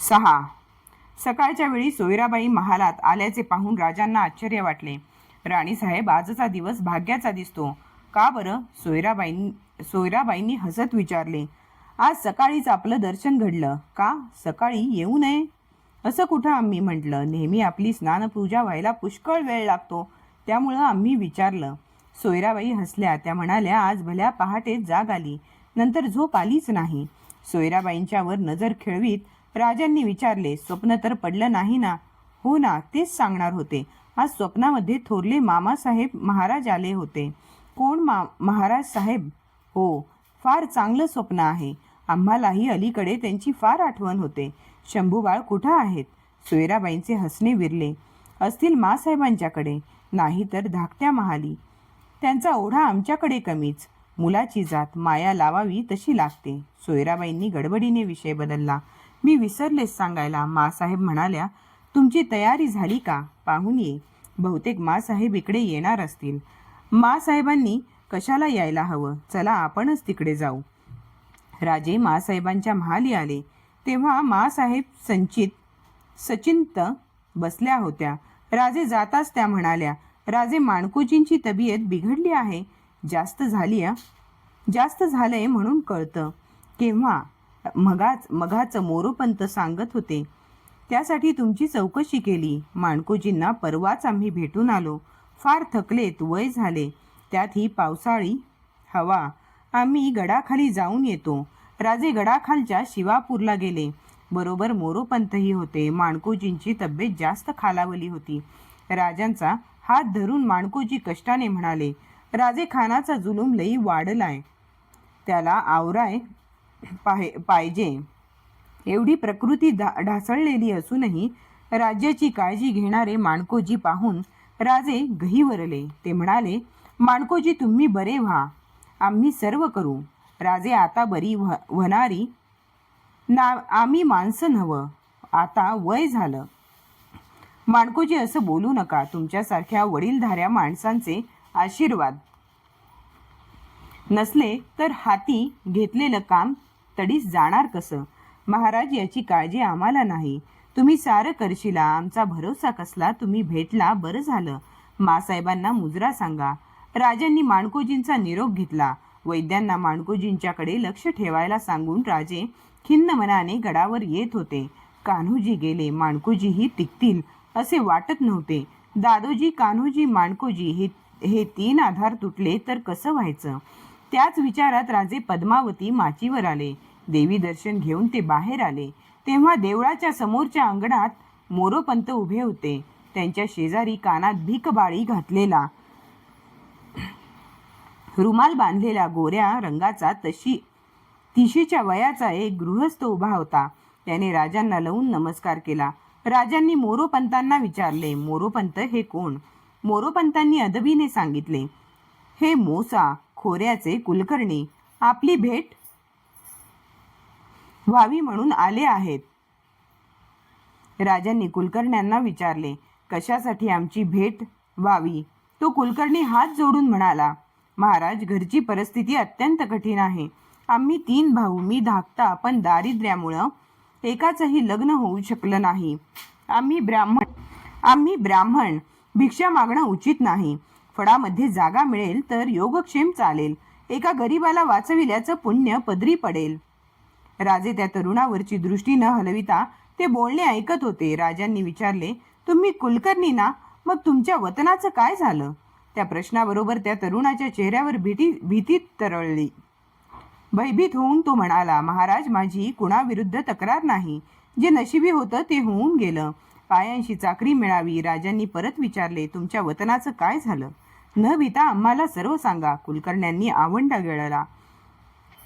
6. सकाळच्या वेळी सोयराबाई महालात आल्याचे पाहून राजांना आश्चर्य वाटले. राणीसाहेब, आजचा दिवस भाग्याचा दिसतो. का बरं? सोयराबाईंनी हसत विचारले. आज सकाळीच आपलं दर्शन घडलं. का सकाळी येऊ नये असं कुठं आम्ही म्हटलं? नेहमी आपली स्नानपूजा व्हायला पुष्कळ वेळ लागतो, त्यामुळं आम्ही विचारलं. सोयराबाई हसल्या. त्या म्हणाल्या, आज भल्या पहाटेच जाग आली, नंतर झोप आलीच नाही. सोयराबाईंच्यावर नजर खेळवीत राजांनी विचारले, स्वप्न तर पडलं नाही ना? हो ना, तेच सांगणार होते. आज स्वप्नामध्ये थोरले मामासाहेब महाराज आले होते. कोण महाराज साहेब? हो, फार चांगलं स्वप्न आहे. आम्हालाही अलीकडे त्यांची फार आठवण होते. शंभूबाळ कुठं आहेत? सोयराबाईंचे हसणे विरले. असतील मासाहेबांच्याकडे, नाही तर धाकट्या महाली. त्यांचा ओढा आमच्याकडे कमीच. मुलाची जात माया लावावी तशी लागते. सोयराबाईंनी गडबडीने विषय बदलला. मी विसरलेच सांगायला. मासाहेब म्हणाल्या, तुमची तयारी झाली का? पाहून ये. बहुतेक मासाहेब इकडे येणार असतील. मासाहेबांनी कशाला यायला हवं? चला आपणच तिकडे जाऊ. राजे मासाहेबांच्या महाली आले तेव्हा मासाहेब सचिंत बसल्या होत्या. राजे जाताच त्या म्हणाल्या, राजे, माणकोजींची तब्येत बिघडली आहे. जास्त झालंय म्हणून कळतं. केव्हा? मगाच मोरोपंत सांगत होते. त्यासाठी तुमची चौकशी केली. माणकोजींना परवाच आम्ही भेटून आलो. फार थकलेत, वय झाले, त्यात ही पावसाळी हवा. आम्ही गडाखाली जाऊन येतो. राजे गडाखालच्या शिवापूरला गेले. बरोबर मोरोपंतही होते. माणकोजींची तब्येत जास्त खालावली होती. राजांचा हात धरून माणकोजी कष्टाने म्हणाले, राजे, खानाचा जुलूम लई वाढलाय, त्याला आवराय पाहिजे. एवढी प्रकृती ढासळलेली असूनही राज्याची काळजी घेणारे माणकोजी पाहून राजे गहिवरले. ते म्हणाले, माणकोजी, तुम्ही बरे व्हा, आम्ही सर्व करू. राजे, आता बरी होणारी ना आम्ही माणसं नव्हं, आता वय झालं. माणकोजी, असं बोलू नका. तुमच्यासारख्या वडीलधाऱ्या माणसांचे आशीर्वाद नसले तर हाती घेतलेलं काम तडीस जाणार कसं? महाराज, याची काळजी आम्हाला नाही. तुम्ही सारं करशिला, आमचा भरोसा कसला. तुम्ही भेटला, बरं झालं. मासाहेबांना मुजरा सांगा. राजांनी माणकोजींचा निरोप घेतला. वैद्यांना माणकोजींच्याकडे लक्ष ठेवायला सांगून राजे खिन्न मनाने गडावर येत होते. कान्होजी गेले. माणकोजीही टिकतील असे वाटत नव्हते. दादोजी, कान्होजी, माणकोजी हे 3 आधार तुटले तर कसं व्हायचं? त्याच विचारात राजे पद्मावती माचीवर आले. देवी दर्शन घेऊन ते बाहेर आले तेव्हा देवळाच्या समोरच्या अंगणात मोरोपंत उभे होते. त्यांच्या शेजारी कानात भीकबाळी घातलेला, रुमाल बांधलेला, गोऱ्या रंगाचा, तिशीच्या वयाचा एक गृहस्थ उभा होता. त्याने राजांना लावून नमस्कार केला. राजांनी मोरोपंतांना विचारले, मोरोपंत हे कोण? मोरोपंतांनी अदबीने सांगितले, हे मोसा खोऱ्याचे कुलकर्णी आपली भेट व्हावी म्हणून आले आहेत. राजांनी कुलकर्ण्यांना विचारले, कशासाठी आमची भेट व्हावी? तो कुलकर्णी हात जोडून म्हणाला, महाराज, घरची परिस्थिती अत्यंत कठीण आहे. आम्ही 3 भाऊ, मी धाकटा, पण दारिद्र्यामुळं एकाचंही लग्न होऊ शकलं नाही. आम्ही ब्राह्मण, भिक्षा मागणं उचित नाही. फडामध्ये जागा मिळेल तर योगक्षेम चालेल. एका गरीबाला वाचविल्याचं पुण्य पदरी पडेल. राजे त्या तरुणावरची दृष्टी न हलविता ते बोलणे ऐकत होते. राजांनी विचारले, तुम्ही कुलकर्णी ना? मग तुमच्या वतनाचं काय झालं? त्या प्रश्नाबरोबर त्या तरुणाच्या चेहऱ्यावर भीती तरळली. भयभीत होऊन तो म्हणाला, महाराज, माझी कुणाविरुद्ध तक्रार नाही. जे नशिबी होतं ते होऊन गेलं. पायांशी चाकरी मिळावी. राजांनी परत विचारले, तुमच्या वतनाचं काय झालं? न भीता आम्हाला सर्व सांगा. कुलकर्ण्यांनी आवंडा गिळला.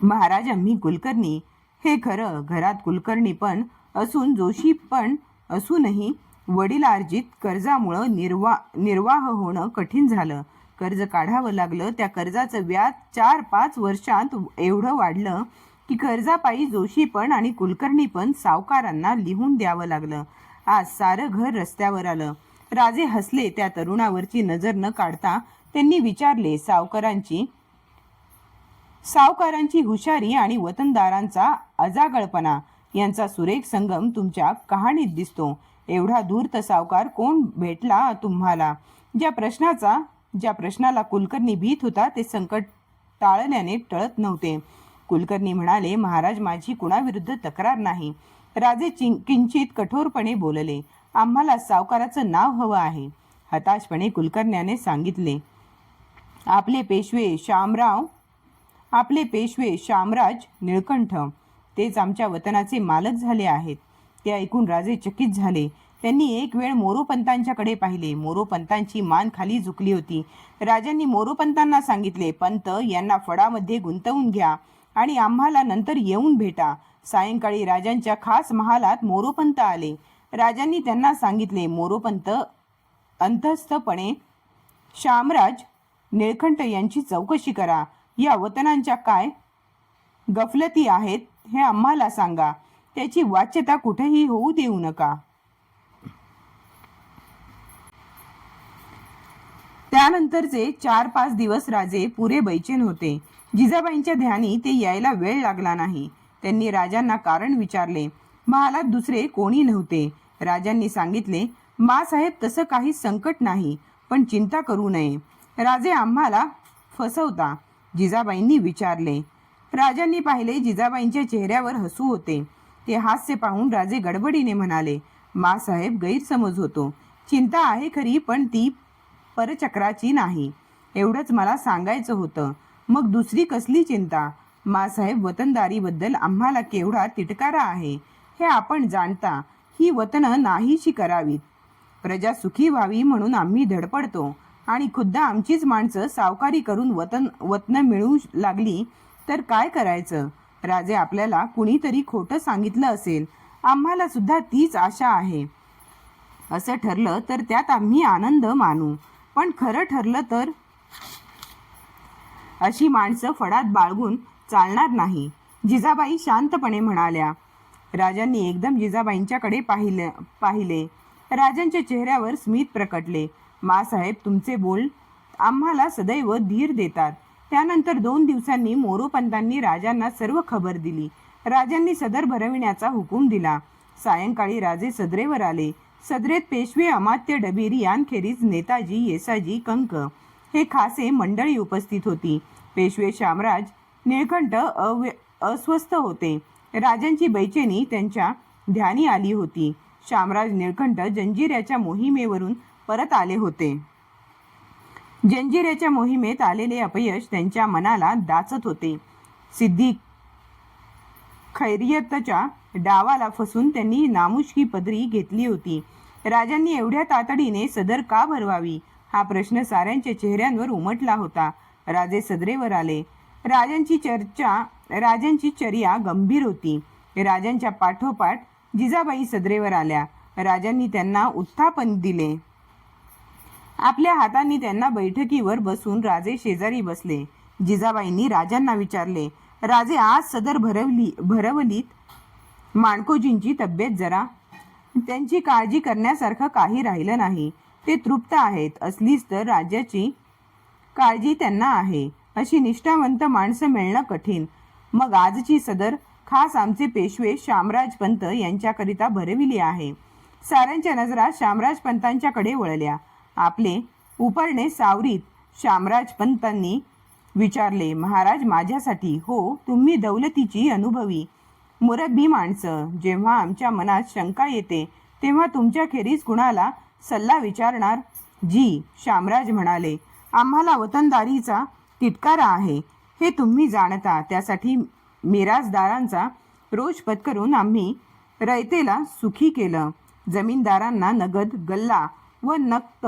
महाराज, आम्ही कुलकर्णी हे खरं. घरात कुलकर्णी पण असून जोशी पण असूनही वडिलार्जित कर्जामुळं निर्वाह होणं कठीण झालं. कर्ज काढावं लागलं. त्या कर्जाचं व्याज 4-5 वर्षांत एवढं वाढलं की कर्जापायी जोशी पण आणि कुलकर्णी पण सावकारांना लिहून द्यावं लागलं. आज सारं घर रस्त्यावर आलं. राजे हसले. त्या तरुणावरची नजर न काढता त्यांनी विचारले, सावकारांची हुशारी आणि वतनदारांचा अजागळपणा यांचा सुरेख संगम तुमच्या कहाणीत दिसतो. एवढा धूर्त सावकार कोण भेटला तुम्हाला? ज्या प्रश्नाला कुलकर्णी भीत होता ते संकट टाळल्याने टळत नव्हते. कुलकर्णी म्हणाले, महाराज, माझी कुणाविरुद्ध तक्रार नाही. राजे किंचित कठोरपणे बोलले, आम्हाला सावकाराचं नाव हवं आहे. हताशपणे कुलकर्ण्याने सांगितले, आपले पेशवे शामराज निळकंठ, तेच आमच्या वतनाचे मालक झाले आहेत. ते ऐकून राजे चकित झाले. त्यांनी एक वेळ मोरोपंतांच्याकडे पाहिले. मोरोपंतांची मान खाली झुकली होती. राजांनी मोरोपंतांना सांगितले, पंत यांना फडामध्ये गुंतवून घ्या आणि आम्हाला नंतर येऊन भेटा. सायंकाळी राजांच्या खास महालात मोरोपंत आले. राजांनी त्यांना सांगितले, मोरोपंत अंतस्थपणे शामराज निळकंठ यांची चौकशी करा. या वतनांच्या काय गफलती आहेत हे आम्हाला सांगा. त्याची वाच्यता कुठेही होऊ देऊ नका. त्यानंतरचे 4-5 दिवस राजे पुरे बैचेन होते. जिजाबाईंच्या ध्यानी ते यायला वेळ लागला नाही. त्यांनी राजांना कारण विचारले. महालात दुसरे कोणी नव्हते. राजांनी सांगितले, मासाहेब, तसं काही संकट नाही, पण चिंता करू नये. राजे आम्हाला फसवता? जिजाबाईंनी विचारले. राजांनी पाहिले, जिजाबाईंच्या चेहऱ्यावर हसू होते. ते हास्य पाहून राजे गडबडीने म्हणाले, मासाहेब, गैरसमज होतो. चिंता आहे खरी, पण ती परचक्राची नाही. एवढंच मला सांगायचं होतं. मग दुसरी कसली चिंता? मासाहेब, वतनदारीबद्दल आम्हाला केवढा तिटकारा आहे हे आपण जाणता. ही वतनं नाहीशी करावीत. प्रजा सुखी व्हावी म्हणून आम्ही धडपडतो आणि खुद्द आमचीच माणसं सावकारी करून वतनं मिळू लागली तर काय करायचं? राजे, आपल्याला कुणीतरी खोटं सांगितलं असेल. आम्हाला सुद्धा तीच आशा आहे. असं ठरलं तर त्यात आम्ही आनंद मानू, पण खरं ठरलं तर अशी माणसं फडात बाळगून चालणार नाही. जिजाबाई शांतपणे म्हणाल्या. राजांनी एकदम जिजाबाईंच्याकडे पाहिले. राजांच्या चेहऱ्यावर स्मित प्रकटले. मासाहेब, तुमचे बोल आम्हाला सदैव धीर देतात. त्यानंतर 2 दिवसांनी मोरोपंतांनी राजांना सर्व खबर दिली. राजांनी सदर भरविण्याचा हुकूम दिला. सायंकाळी राजे सदरेवर आले. सदरेत पेशवे, अमात्य, डबीर यांखेरीज नेताजी, येसाजी, कंक हे खासे मंडळी उपस्थित होती. पेशवे शामराज निळकंठ अस्वस्थ होते. राजांची बैचेनी त्यांच्या ध्यानी आली होती. शामराज निळकंठ जंजिऱ्याच्या मोहिमेवरून परत आले होते. जंजिऱ्याच्या मोहिमेत आलेले अपयश त्यांच्या मनाला दाचत होते. सिद्धी खैरियतच्या डावाला फसून त्यांनी नामुष्की पदरी घेतली होती. राजांनी एवढ्या तातडीने सदर का भरवावी हा प्रश्न साऱ्यांच्या चेहऱ्यांवर उमटला होता. राजे सदरेवर आले. राजांची चर्या गंभीर होती. राजांच्या पाठोपाठ जिजाबाई सदरेवर आल्या. राजांनी त्यांना उत्थापन दिले. आपल्या हातांनी त्यांना बैठकीवर बसून राजे शेजारी बसले. जिजाबाईंनी राजांना विचारले, राजे, आज सदर भरवलीत माणकोजींची तब्येत जरा? त्यांची काळजी करण्यासारखं काही राहिलं नाही. ते तृप्त आहेत. असलीच तर राज्याची काळजी त्यांना आहे. अशी निष्ठावंत माणसं मिळणं कठीण. मग आजची सदर खास आमचे पेशवे शामराज पंत यांच्याकरिता भरविली आहे. साऱ्यांच्या नजरा शामराज पंतांच्याकडे वळल्या. आपले उपरणे सावरीत शामराज पंतांनी विचारले, महाराज, माझ्यासाठी? हो, तुम्ही दौलतीची अनुभवी मुरब्बी माणसं. जेव्हा आमच्या मनात शंका येते तेव्हा तुमच्याखेरीज कुणाला सल्ला विचारणार? जी, शामराज म्हणाले, आम्हाला वतनदारीचा तिटकारा आहे हे तुम्ही जाणता. त्यासाठी मिराजदारांचा रोष पत्करून आम्ही रयतेला सुखी केलं. जमीनदारांना नगद गल्ला व नक्त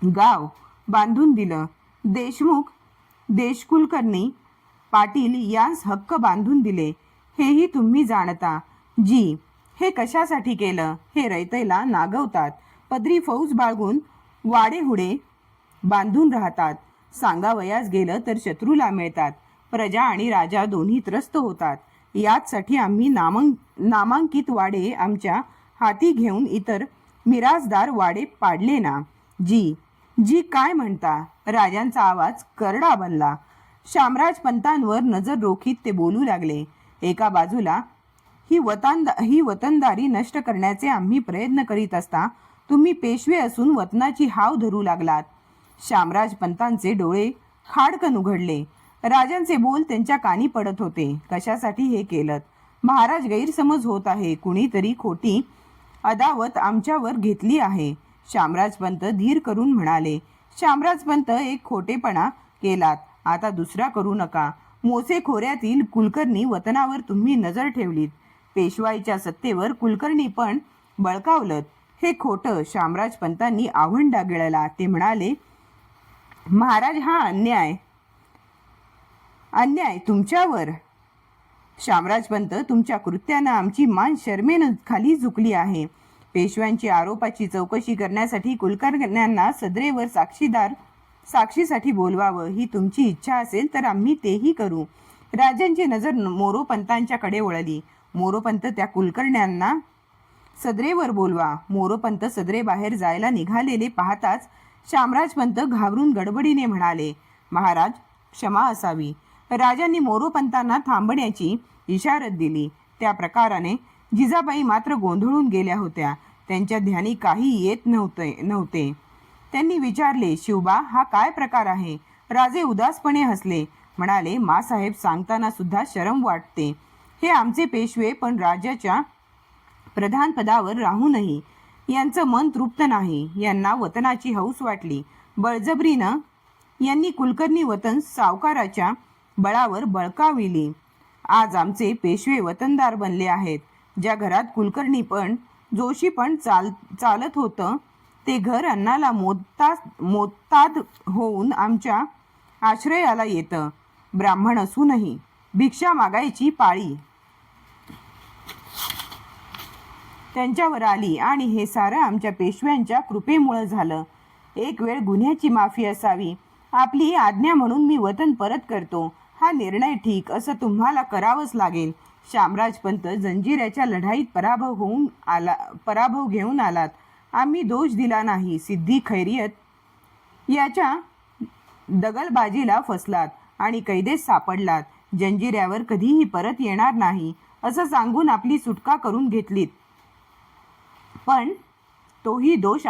गाव बांधून दिलं. देशकुलकर्णी पाटील यांस हक्क बांधून दिले हेही तुम्ही जाणता. जी, हे कशासाठी केलं हे रयतेला नागवतात. पदरी फौज बाळगून वाडेहुडे बांधून राहतात. सांगावयास गेलं तर शत्रूला मिळतात. प्रजा आणि राजा दोन्ही त्रस्त होतात. याचसाठी आम्ही नामांकित वाडे आमच्या हाती घेऊन इतर मिराजदार वाडे पाडले ना. जी काय म्हणता? राजांचा आवाज करडा बनला. शामराज पंतांवर नजर रोखीत ते बोलू लागले. एका बाजूला ही वतनदारी नष्ट करण्याचे आम्ही प्रयत्न करीत असता तुम्ही पेशवे असून वतनाची हाव धरू लागलात. शामराज पंतांचे डोळे खाडकन उघडले. राजांचे बोल त्यांच्या कानी पडत होते. कशासाठी हे केलं? महाराज, गैरसमज होत आहे. कुणीतरी खोटी अदावत आमच्यावर घेतली आहे. शामराज पंत धीर करून म्हणाले. शामराज पंत, एक खोटेपणा केलात, आता दुसरा करू नका. मोसे खोऱ्यातील कुलकर्णी वतनावर तुम्ही नजर ठेवलीत. पेशवाईच्या सत्तेवर कुलकर्णी पण बळकावलत. हे खोटं. शामराज पंतांनी आवंढा गिळला. ते म्हणाले, महाराज, हा अन्याय तुमच्यावर. शामराज पंत, तुमच्या कृत्यानं आमची मान शर्मेनं खाली झुकली आहे. पेशव्यांची आरोपाची चौकशी करण्यासाठी कुलकर्ण्यांना सदरेवर साक्षीसाठी बोलवावं ही तुमची इच्छा असेल तर आम्ही तेही करू. राजांची नजर मोरोपंतांच्याकडे वळली. मोरोपंत, त्या कुलकर्ण्यांना सदरेवर बोलवा. मोरोपंत सदरे बाहेर जायला निघालेले पाहताच शामराज पंत घाबरून गडबडीने म्हणाले, महाराज, क्षमा असावी. राजांनी मोरोपंतांना थांबण्याची इशारत दिली. त्या प्रकाराने जिजाबाई मात्र गोंधळून गेल्या होत्या. त्यांच्या ध्यानी काही येत नव्हते. त्यांनी विचारले, शिवबा, हा काय प्रकार आहे? राजे उदासपणे हसले. म्हणाले, मासाहेब, सांगताना सुद्धा शरम वाटते. हे आमचे पेशवे, पण राजाच्या प्रधानपदावर राहूनही यांचं मन तृप्त नाही. यांना वतनाची हौस वाटली. बळजबरीनं यांनी कुलकर्णी वतन सावकाराच्या बळावर बळकाविली. आज आमचे पेशवे वतनदार बनले आहेत. ज्या घरात कुलकर्णी पण जोशी पण चालत होतं ते घर अन्नाला मोताद होऊन आमच्या आश्रयाला येतं. ब्राह्मण असूनही भिक्षा मागायची पाळी त्यांच्यावर आली आणि हे सारं आमच्या पेशव्यांच्या कृपेमुळे झालं. एक वेळ गुन्ह्याची माफी असावी. आपली आज्ञा म्हणून मी वतन परत करतो. हा निर्णय ठीक असं तुम्हाला करावंच लागेल. शामराज पंत, जंजिऱ्याच्या लढाईत पराभव घेऊन आलात. आम्ही दोष दिला नाही. सिद्धी खैरियत याच्या दगलबाजीला फसलात आणि कैदेत सापडलात. जंजिऱ्यावर कधीही परत येणार नाही असं सांगून आपली सुटका करून घेतलीत. पण तोही दोष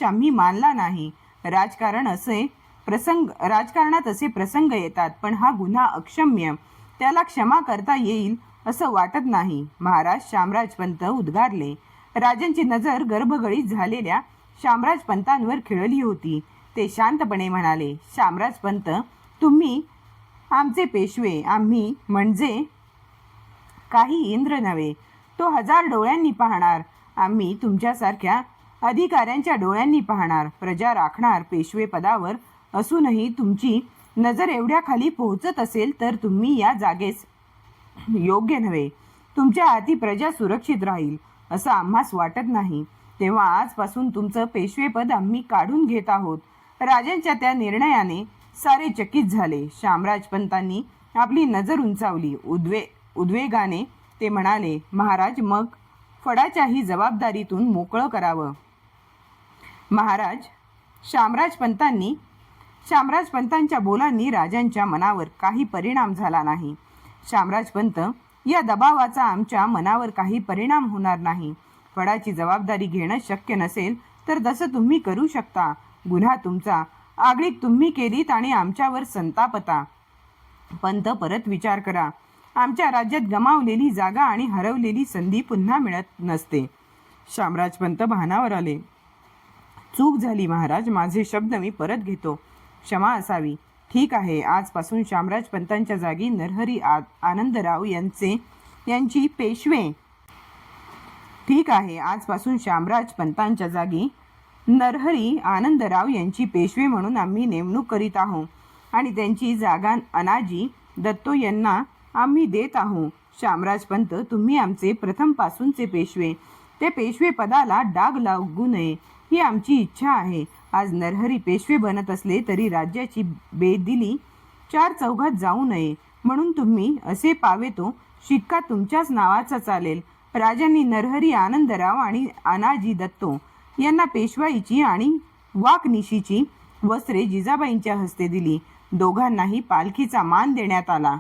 आम्ही मानला नाही. राजकारणात असे प्रसंग येतात, पण हा गुन्हा अक्षम्य. त्याला क्षमा करता येईल असं वाटत नाही. महाराज, शामराज पंत उद्गारले. राजांची नजर गर्भगळीत झालेल्या शामराज पंतांवर खिळली होती. ते शांतपणे म्हणाले, शामराज पंत, तुम्ही आमचे पेशवे. आम्ही म्हणजे काही इंद्र नव्हे. तो 1000 डोळ्यांनी पाहणार. आम्ही तुमच्यासारख्या अधिकाऱ्यांच्या डोळ्यांनी पाहणार. प्रजा राखणार. पेशवे पदावर असूनही तुमची नजर एवढ्या खाली पोहोचत असेल तर तुम्ही या जागेस योग्य नव्हे. तुमच्या हाती प्रजा सुरक्षित राहील असं आम्हास वाटत नाही. तेव्हा आजपासून तुमचं पेशवेपद आम्ही काढून घेत आहोत. राजांच्या त्या निर्णयाने सारे चकित झाले. शामराज पंतांनी आपली नजर उंचावली. उद्वेगाने ते म्हणाले, महाराज, मग फडाच्याही जबाबदारीतून मोकळं करावं. महाराज, शामराज पंतांच्या बोलांनी राजांच्या मनावर काही परिणाम झाला नाही. शामराज पंत, या दबावाचा आमच्या मनावर काही परिणाम होणार नाही. फडाची जबाबदारी घेणं शक्य नसेल तर तसं तुम्ही करू शकता. गुन्हा तुमचा. आगळीक तुम्ही केलीत आणि आमच्यावर संतापता. पंत, परत विचार करा. आमच्या राज्यात गमावलेली जागा आणि हरवलेली संधी पुन्हा मिळत नसते. शामराज पंत भानावर आले. चूक झाली महाराज. माझे शब्द मी परत घेतो. क्षमा असावी. ठीक आहे. आजपासून शामराज पंतांच्या जागी नरहरी आनंदराव यांची पेशवे. ठीक आहे. आजपासून शामराज पंतांच्या जागी नरहरी आनंदराव यांची पेशवे म्हणून आम्ही नेमणूक करीत आहोत आणि त्यांची जागा अनाजी दत्तो यांना आम्ही देत आहोत. शामराज पंत, तुम्ही आमचे प्रथमपासूनचे पेशवे. ते पेशवे पदाला डाग लागू नये ही आमची इच्छा आहे. आज नरहरी पेशवे बनत असले तरी राज्याची बेदिली 4 चौघात जाऊ नये म्हणून तुम्ही असे पावेतो शिक्का तुमच्याच नावाचा चालेल. राजांनी नरहरी आनंदराव आणि अनाजी दत्तो यांना पेशवाईची आणि वाकनिशीची वस्त्रे जिजाबाईंच्या हस्ते दिली. दोघांनाही पालखीचा मान देण्यात आला.